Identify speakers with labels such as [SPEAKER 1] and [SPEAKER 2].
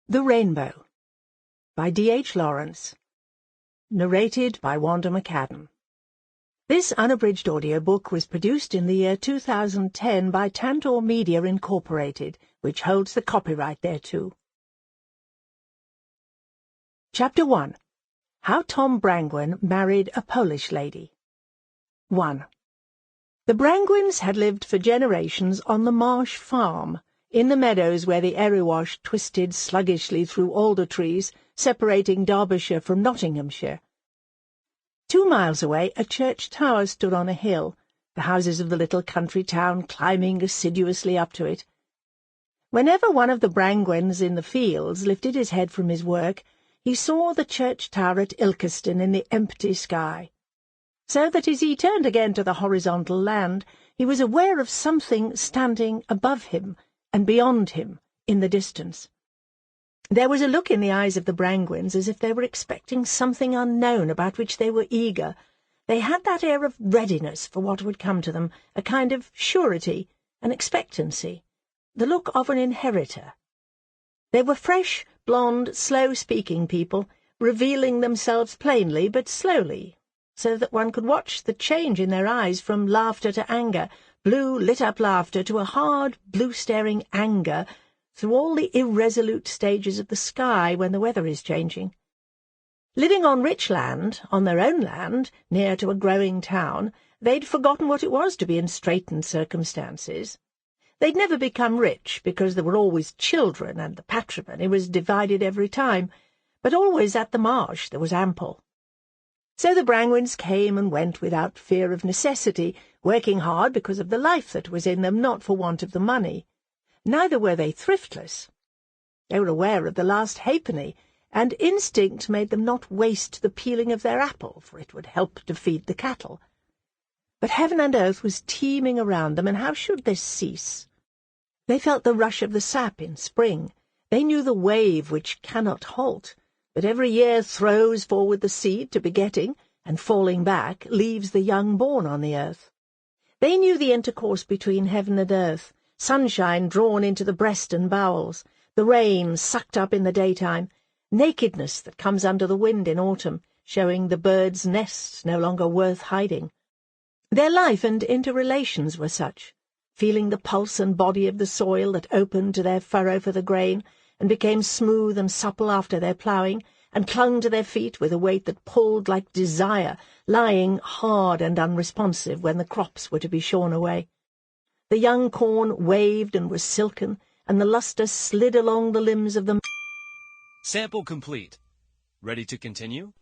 [SPEAKER 1] The Rainbow by D.H. Lawrence. Narrated by Wanda McCaddon. This unabridged audiobook was produced in the year 2010 by Tantor Media Incorporated, which holds the copyright thereto. Chapter 1. How Tom Brangwen Married a Polish Lady. 1. The Brangwens had lived for generations on the Marsh Farm, in the meadows where the Erupt twisted sluggishly through alder trees, separating Derbyshire from Nottinghamshire. 2 miles away, a church tower stood on a hill, the houses of the little country town climbing assiduously up to it. Whenever one of the Brangwens in the fields lifted his head from his work, he saw the church tower at Ilkeston in the empty sky, so that as he turned again to the horizontal land, he was aware of something standing above him and beyond him in the distance. There was a look in the eyes of the Brangwens as if they were expecting something unknown about which they were eager. They had that air of readiness for what would come to them, a kind of surety, an expectancy, the look of an inheritor. They were fresh, blonde, slow-speaking people, revealing themselves plainly but slowly, so that one could watch the change in their eyes from laughter to anger, blue lit-up laughter to a hard, blue-staring anger, through all the irresolute stages of the sky when the weather is changing. Living on rich land, on their own land, near to a growing town, they'd forgotten what it was to be in straitened circumstances. They'd never become rich, because there were always children, and the patrimony was divided every time, but always at the Marsh there was ample. So the Brangwens came and went without fear of necessity, working hard because of the life that was in them, not for want of the money. Neither were they thriftless. They were aware of the last halfpenny, and instinct made them not waste the peeling of their apple, for it would help to feed the cattle. But heaven and earth was teeming around them, and how should this cease? They felt the rush of the sap in spring. They knew the wave which cannot halt, but every year throws forward the seed to begetting, and falling back, leaves the young born on the earth. They knew the intercourse between heaven and earth, sunshine drawn into the breast and bowels, the rain sucked up in the daytime, nakedness that comes under the wind in autumn, showing the birds' nests no longer worth hiding. Their life and interrelations were such, feeling the pulse and body of the soil that opened to their furrow for the grain, and became smooth and supple after their ploughing, and clung to their feet with a weight that pulled like desire, lying hard and unresponsive when the crops were to be shorn away. The young corn waved and was silken, and the lustre slid along the limbs of them.
[SPEAKER 2] Sample complete. Ready to continue?